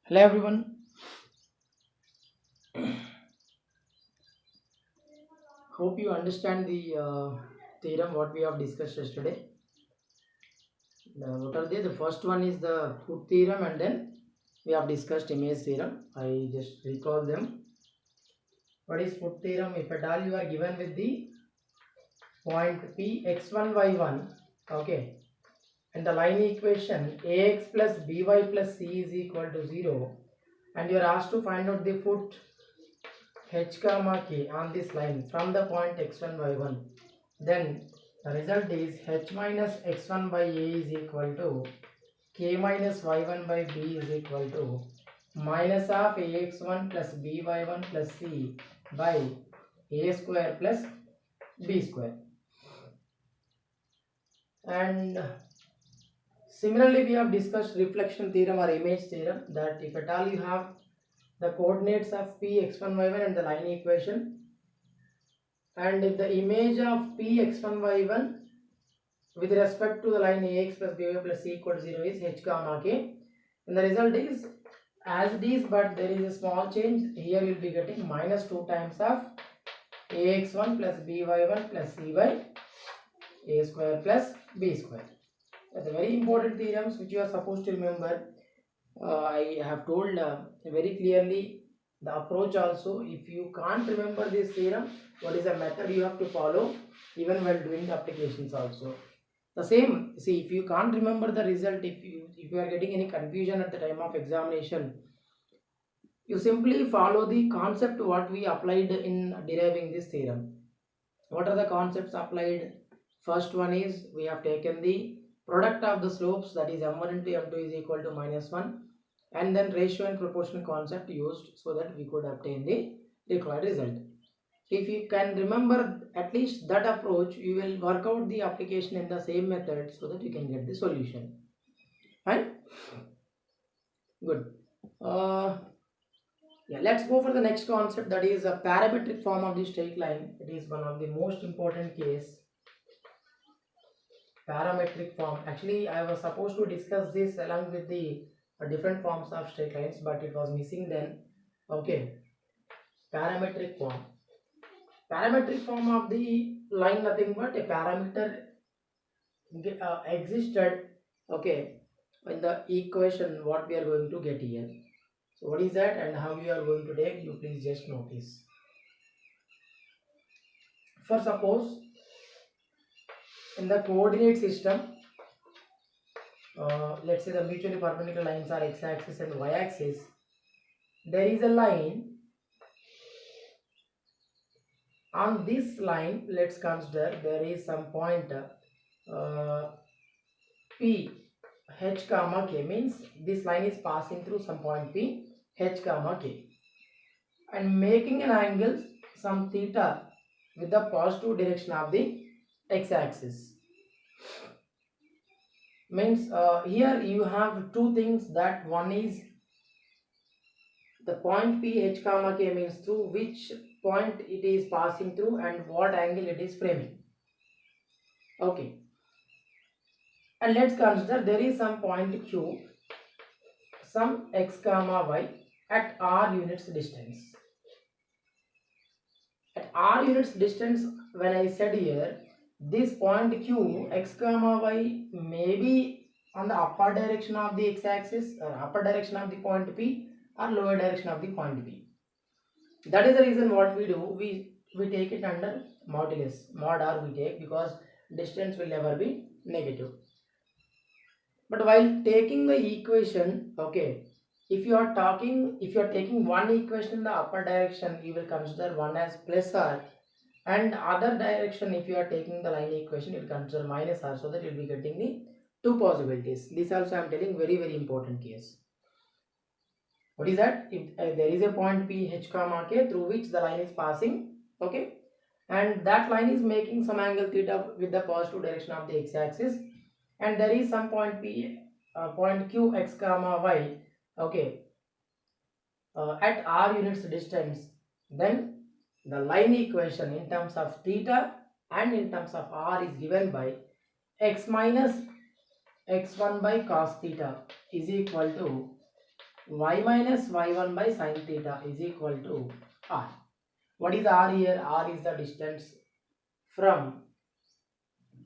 Hello everyone. Hope you understand the theorem what we have discussed yesterday. What are they? The first one is the foot theorem, and then we have discussed image theorem. I just recall them. What is foot theorem? If at all you are given with the point P x1 y1, okay, and the line equation ax plus by plus c is equal to 0, and you are asked to find out the foot h comma k on this line from the point x1 y1, then the result is h minus x1 by a is equal to k minus y1 by b is equal to minus of ax1 plus by1 plus c by a square plus b square. And similarly we have discussed reflection theorem or image theorem, that if at all you have the coordinates of p x1 y1 and the line equation, and if the image of p x1 y1 with respect to the line ax plus by plus c equal to 0 is h comma k, and the result is as it is, but there is a small change. Here you will be getting minus 2 times of ax1 plus by1 plus c by a square plus b square. That's a very important theorems which you are supposed to remember. I have told very clearly the approach also. If you can't remember this theorem, what is the method you have to follow even while doing the applications also. The same, see, if you can't remember the result, if you are getting any confusion at the time of examination, you simply follow the concept what we applied in deriving this theorem. What are the concepts applied? First one is we have taken the product of the slopes, that is m1 into m2 is equal to minus 1, and then ratio and proportion concept used so that we could obtain the required result. If you can remember at least that approach, you will work out the application in the same method so that you can get the solution. Fine? Good. Yeah, let's go for the next concept, that is a parametric form of the straight line. It is one of the most important case. Parametric form. Actually, I was supposed to discuss this along with the different forms of straight lines, but it was missing then. Okay. Parametric form. Parametric form of the line nothing but a parameter existed, okay, in the equation what we are going to get here. So what is that and how you are going to take, you please just notice. For suppose in the coordinate system, let's say the mutually perpendicular lines are x-axis and y-axis. There is a line. On this line, let's consider there is some point P h comma k, means this line is passing through some point P h comma k and making an angle some theta with the positive direction of the x-axis. Means here you have two things, that one is the point P h comma k, means through which point it is passing through and what angle it is framing. Okay, and let's consider there is some point Q, some x comma y at r units distance. At r units distance, when I said here, this point Q x comma y may be on the upper direction of the x-axis or upper direction of the point P or lower direction of the point P. That is the reason what we do, we take it under modulus, mod r we take, because distance will never be negative. But while taking the equation, okay, if you are taking one equation in the upper direction, you will consider one as plus r, and other direction if you are taking the line equation, you will consider minus r, so that you will be getting the two possibilities. This also I am telling very important case. What is that? If there is a point P h comma k through which the line is passing, okay, and that line is making some angle theta with the positive direction of the x-axis, and there is some point P, point Q x comma y, okay, at r units distance, then the line equation in terms of theta and in terms of r is given by x minus x1 by cos theta is equal to y minus y1 by sin theta is equal to r. What is r here? R is the distance from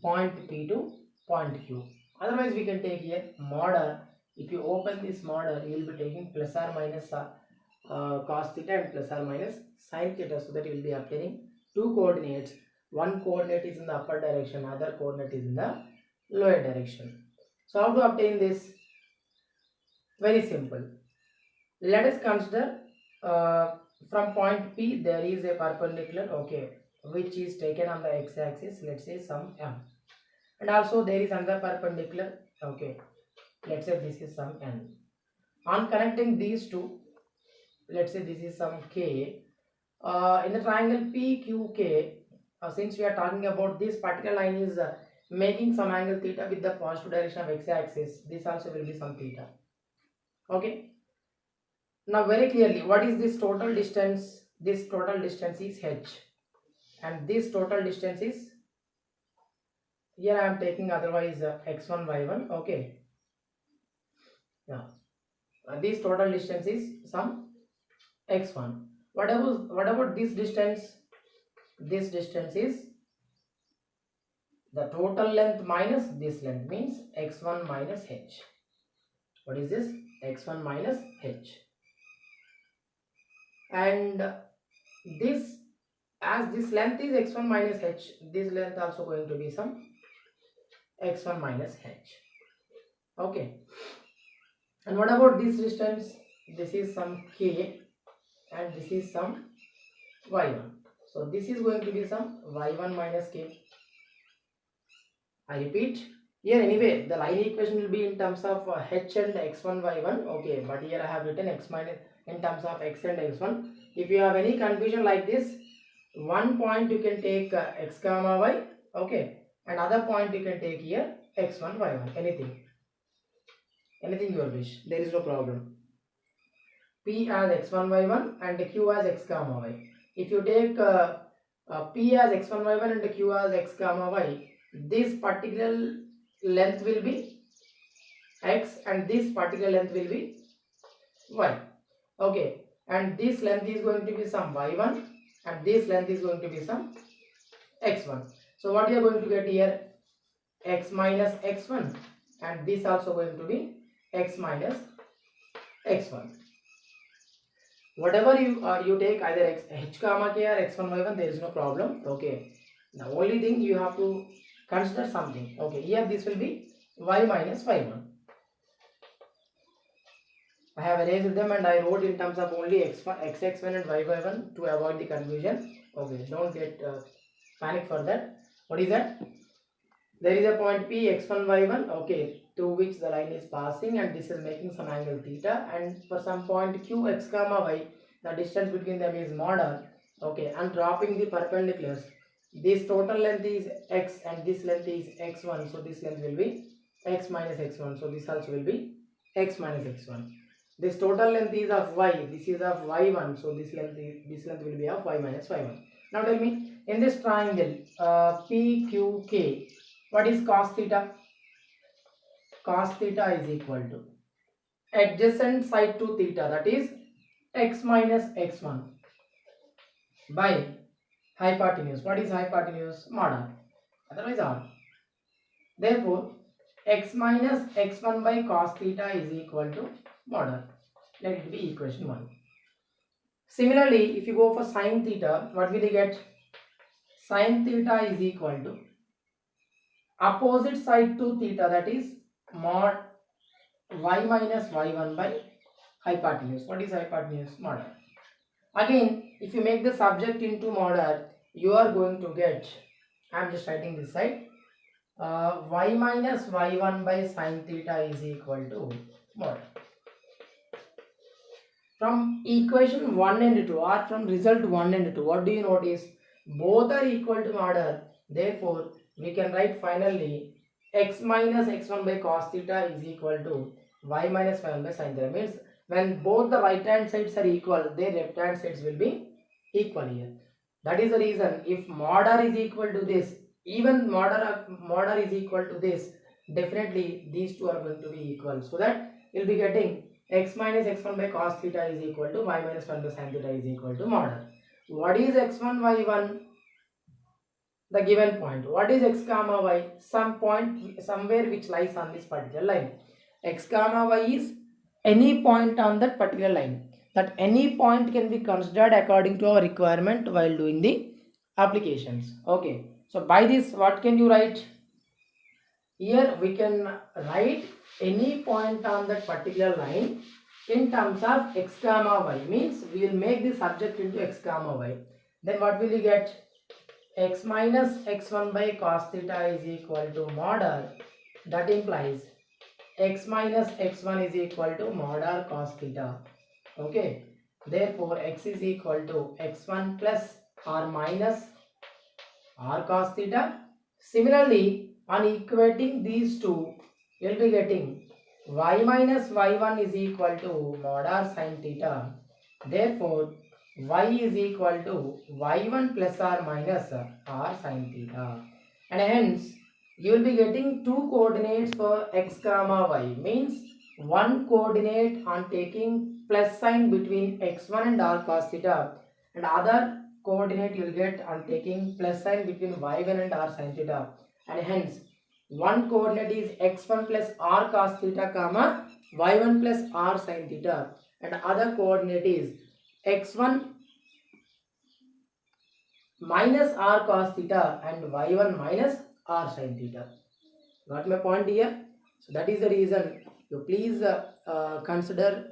point P to point Q. Otherwise we can take here mod r. If you open this mod r, you will be taking plus or minus cos theta and plus or minus sin theta, so that you will be obtaining two coordinates. One coordinate is in the upper direction, other coordinate is in the lower direction. So how to obtain this? Very simple. Let us consider from point P there is a perpendicular, okay, which is taken on the x-axis, let's say some m, and also there is another perpendicular, okay, let's say this is some n. On connecting these two, let's say this is some k, in the triangle PQK, since we are talking about this particular line is making some angle theta with the positive direction of x-axis, this also will be some theta. Okay, now very clearly, what is this total distance? This total distance is h, and this total distance is, here I am taking otherwise x1 y1, okay. Now this total distance is some x1. What about this distance? This distance is the total length minus this length, means x1 minus h. What is this? x1 minus h. And this, as this length is x1 minus h, this length also going to be some x1 minus h. Okay. And what about this distance? This is some k and this is some y1. So this is going to be some y1 minus k. I repeat, here anyway the line equation will be in terms of h and x1 y1, okay, but here I have written x minus in terms of x and x1. If you have any confusion like this, one point you can take x comma y, okay, and other point you can take here x1 y1, anything your wish, there is no problem. P as x1 y1 and q as x comma y. If you take p as x1 y1 and q as x comma y, this particular length will be x and this particular length will be y, okay, and this length is going to be some y1 and this length is going to be some x1. So what you are going to get here, x minus x1, and this also going to be x minus x1. Whatever you take, either h comma k or x1 y1, there is no problem, okay. The only thing you have to consider something, okay, here this will be y minus y1. I have erased them and I wrote in terms of only x1 and y1 to avoid the confusion, okay. Don't get panic for that. What is that? There is a point P x1 y1, okay, through which the line is passing, and this is making some angle theta, and for some point q x comma y, the distance between them is mod r, okay, and dropping the perpendiculars, this total length is x and this length is x1, so this length will be x minus x1, so this also will be x minus x1. This total length is of y, this is of y1, so this length will be of y minus y1. Now tell me, in this triangle PQK, what is cos theta? Cos theta is equal to adjacent side to theta, that is x minus x1 by hypotenuse. What is hypotenuse? Mod r, otherwise r. Therefore x minus x1 by cos theta is equal to mod r. Let it be equation 1. Similarly, if you go for sin theta, what will you get? Sin theta is equal to opposite side to theta, that is mod y minus y1 by hypotenuse. What is hypotenuse? Mod r. Again, if you make the subject into mod r, you are going to get, I am just writing this side, y minus y1 by sin theta is equal to mod r. From equation 1 and 2, or from result 1 and 2, what do you notice? Both are equal to mod r. Therefore, we can write finally x minus x1 by cos theta is equal to y minus y1 by sin theta. Means when both the right hand sides are equal, their left hand sides will be equal here. That is the reason, if mod r is equal to this, even mod r is equal to this, definitely these two are going to be equal. So that you will be getting x minus x1 by cos theta is equal to y minus 1 by sin theta is equal to mod. What is x1, y1? The given point. What is x comma y? Some point somewhere which lies on this particular line. X comma y is any point on that particular line. That any point can be considered according to our requirement while doing the applications. Okay. So by this, what can you write? Here we can write any point on that particular line in terms of x comma y. Means we will make the subject into x comma y. Then what will you get? X minus x1 by cos theta is equal to mod r. That implies x minus x1 is equal to mod r cos theta. Okay. Therefore, x is equal to x1 plus r minus r cos theta. Similarly, on equating these two, you will be getting y minus y1 is equal to mod r sin theta. Therefore, y is equal to y1 plus r minus r sin theta. And hence, you will be getting two coordinates for x comma y. Means one coordinate on taking plus sign between x1 and r cos theta, and other coordinate you will get on taking plus sign between y1 and r sin theta. And hence, one coordinate is x1 plus r cos theta comma y1 plus r sin theta, and other coordinate is x1 minus r cos theta and y1 minus r sin theta. Got my point here? So that is the reason you please consider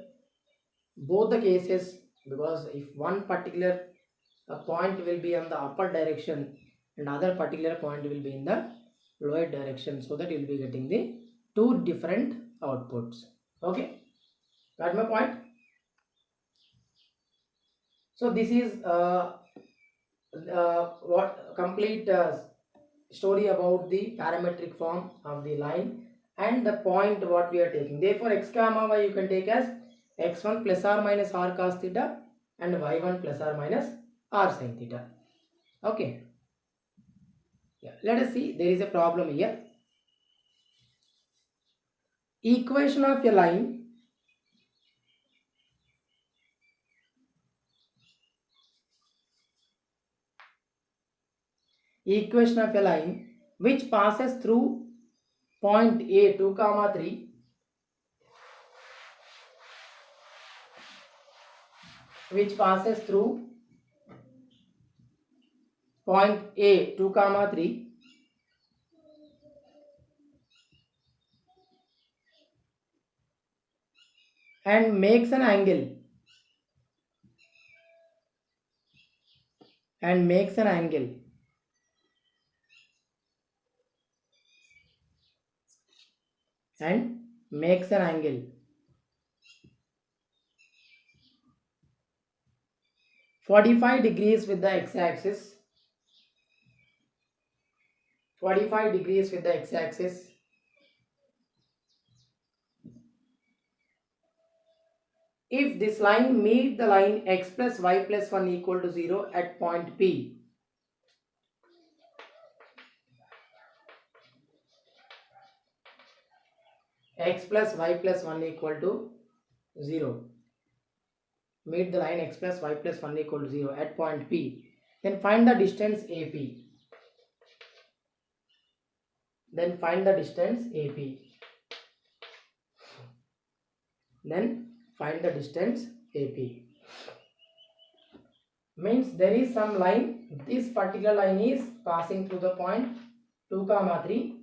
both the cases, because if one particular point will be on the upper direction and other particular point will be in the lower direction, so that you will be getting the two different outputs. Okay, got my point? So this is what complete story about the parametric form of the line and the point what we are taking. Therefore, x comma y you can take as x1 plus r minus r cos theta and y1 plus r minus r sin theta. Okay. Yeah. Let us see, there is a problem here. Equation of a line which passes through point A 2, 3, which passes through point A 2, 3, and makes an angle and makes an angle 45 degrees with the x-axis, 45 degrees with the x-axis, if this line meet the line x plus y plus 1 equal to 0 at point P, x plus y plus 1 equal to 0, meet the line x plus y plus 1 equal to 0 at point P, then find the distance AP. Then find the distance AP. Means there is some line, this particular line is passing through the point 2, 3.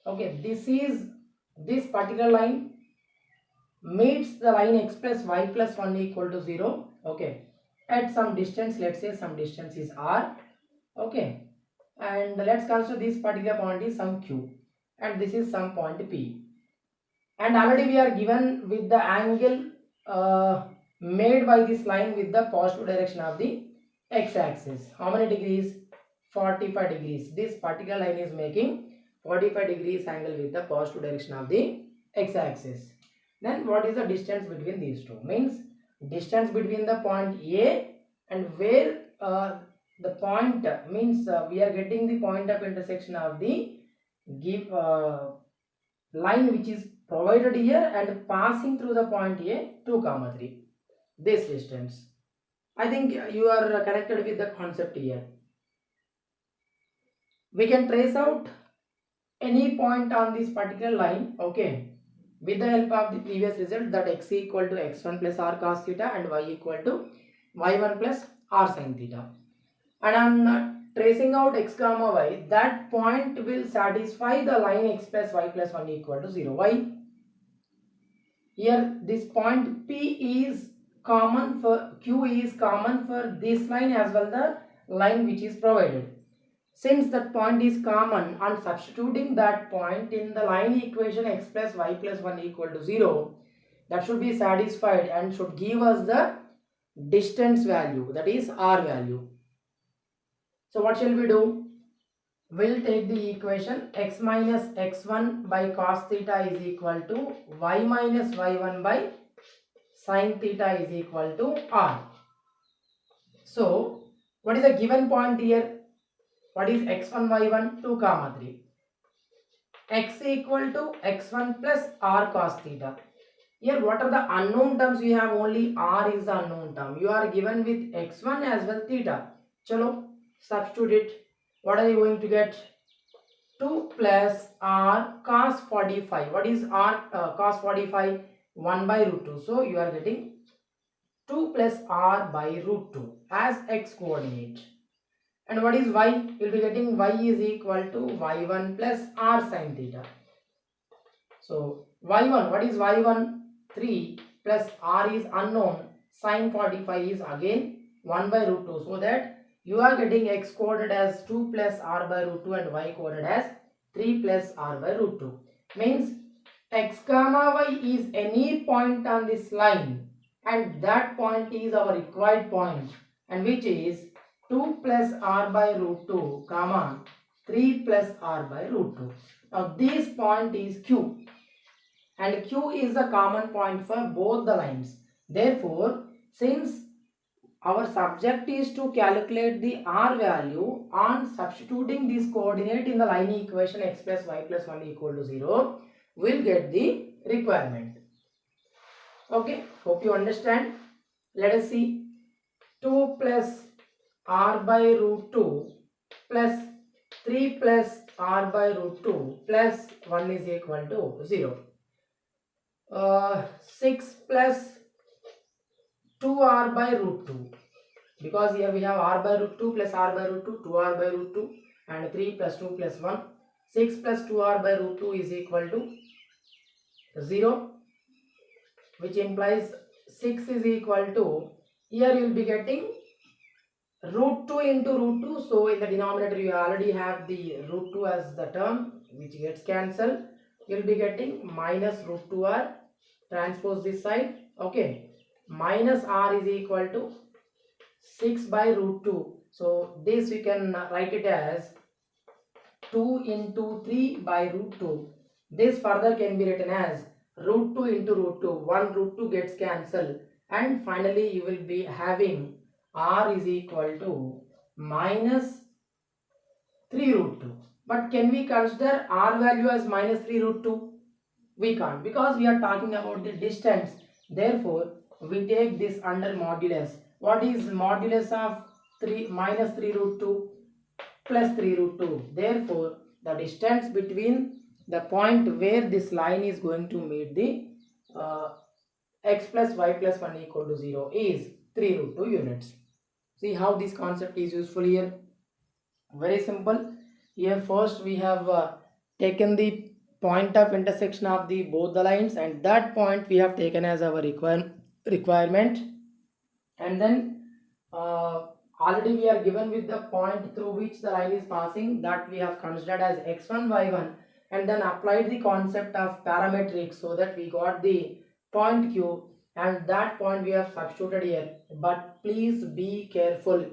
Okay, this particular line meets the line x plus y plus 1 equal to 0. Okay, at some distance, let's say some distance is r. Okay, and let's consider this particular point is some q and this is some point P, and already we are given with the angle made by this line with the positive direction of the x-axis. How many degrees? 45 degrees. This particular line is making 45 degrees angle with the positive direction of the x-axis. Then what is the distance between these two? Means distance between the point A and where the point means we are getting the point of intersection of the line which is provided here and passing through the point A 2 comma 3, this distance. I think you are connected with the concept here. We can trace out any point on this particular line, okay, with the help of the previous result, that x equal to x1 plus r cos theta and y equal to y1 plus r sin theta. And on tracing out x comma y, that point will satisfy the line x plus y plus 1 equal to 0. Why? Here this point P is common for, Q is common for this line as well the line which is provided. Since that point is common, on substituting that point in the line equation x plus y plus 1 equal to 0, that should be satisfied and should give us the distance value, that is r value. So what shall we do? We'll take the equation x minus x1 by cos theta is equal to y minus y1 by sin theta is equal to r. So what is the given point here? What is x1 y1? 2 comma 3. X equal to x1 plus r cos theta. Here what are the unknown terms? We have only r is the unknown term. You are given with x1 as well theta. Chalo, substitute it. What are you going to get? 2 plus r cos 45. What is r cos 45? 1 by root 2. So you are getting 2 plus r by root 2 as x coordinate. And what is y? You will be getting y is equal to y1 plus r sin theta. So y1, what is y1? 3 plus r is unknown. Sin 45 is again 1 by root 2. So that you are getting x coordinate as 2 plus r by root 2 and y coordinate as 3 plus r by root 2. Means x comma y is any point on this line and that point is our required point, and which is 2 plus r by root 2 comma 3 plus r by root 2. Now this point is Q and Q is the common point for both the lines. Therefore, since our subject is to calculate the r value on substituting this coordinate in the line equation x plus y plus 1 equal to 0, we'll get the requirement. Okay, hope you understand. Let us see. 2 plus r by root 2 plus 3 plus r by root 2 plus 1 is equal to 0. 6 plus 2r by root 2, because here we have r by root 2 plus r by root 2, 2r by root 2 and 3 plus 2 plus 1. 6 plus 2r by root 2 is equal to 0, which implies 6 is equal to, here you will be getting root 2 into root 2. So in the denominator you already have the root 2 as the term which gets cancelled. You will be getting minus root 2r, transpose this side, okay, minus r is equal to 6 by root 2. So this we can write it as 2 into 3 by root 2. This further can be written as root 2 into root 2. 1 root 2 gets cancelled and finally you will be having r is equal to minus 3 root 2. But can we consider r value as minus 3 root 2? We can't, because we are talking about the distance. Therefore, we take this under modulus. What is modulus of 3 minus 3 root 2 plus 3 root 2? Therefore, the distance between the point where this line is going to meet the x plus y plus 1 equal to 0 is 3 root 2 units. See how this concept is useful here. Very simple. Here first we have taken the point of intersection of the both the lines, and that point we have taken as our requirement, and then already we are given with the point through which the line is passing, that we have considered as x1 y1, and then applied the concept of parametric so that we got the point Q, and that point we have substituted here. But please be careful,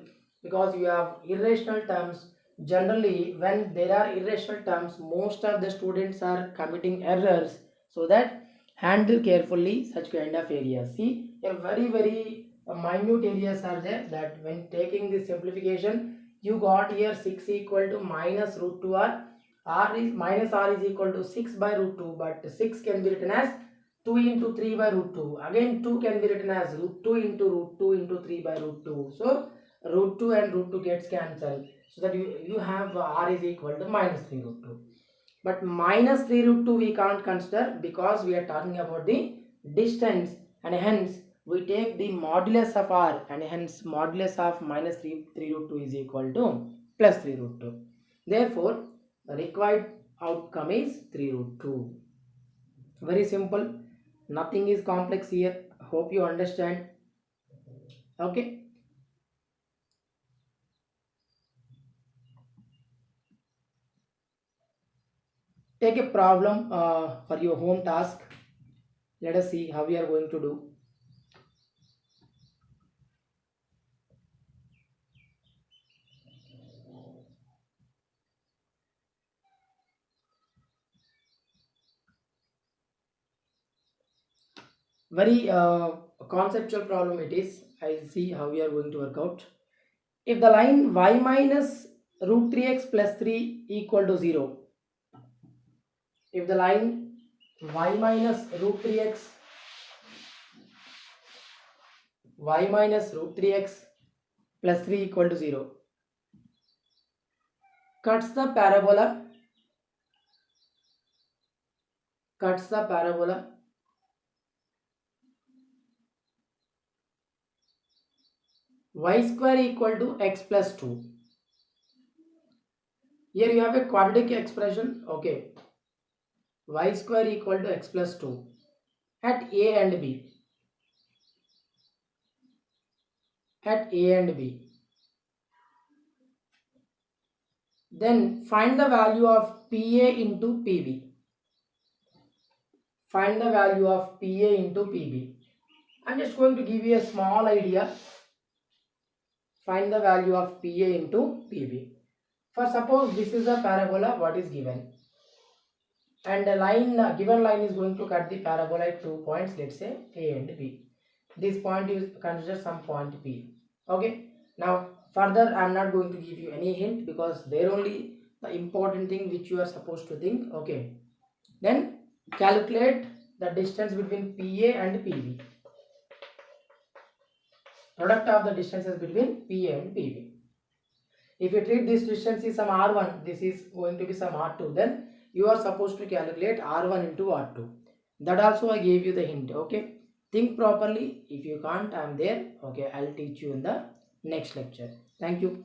because you have irrational terms. Generally when there are irrational terms, most of the students are committing errors, so that handle carefully such kind of areas. See, a very minute areas are there, that when taking the simplification you got here 6 equal to minus root 2r, r is minus r is equal to 6 by root 2, but 6 can be written as 2 into 3 by root 2. Again 2 can be written as root 2 into 3 by root 2. So root 2 and root 2 gets cancelled. So that you have r is equal to minus 3 root 2. But minus 3 root 2 we can't consider because we are talking about the distance, and hence we take the modulus of r, and hence modulus of minus 3 root 2 is equal to plus 3 root 2. Therefore, the required outcome is 3 root 2. Very simple. Nothing is complex here. Hope you understand. Okay. Take a problem for your home task. Let us see how we are going to do. Very conceptual problem it is. I see how we are going to work out. If the line y minus root 3x plus 3 equal to 0, if the line y minus root 3x plus 3 equal to 0 cuts the parabola y square equal to x plus 2. Here you have a quadratic expression. Okay, y square equal to x plus 2 at a and b. Then find the value of PA into PB. Find the value of PA into PB. I'm just going to give you a small idea. Find the value of PA into PB. For suppose this is a parabola, what is given, and a line, given line is going to cut the parabola at 2 points, let's say A and B. This point is considered some point P. Okay. Now further I am not going to give you any hint because there only the important thing which you are supposed to think. Okay. Then calculate the distance between PA and PB. Product of the distances between PA and PB. If you treat this distance is some R1, this is going to be some R2, then you are supposed to calculate R1 into R2. That also I gave you the hint. Okay. Think properly. If you can't, I am there. Okay. I'll teach you in the next lecture. Thank you.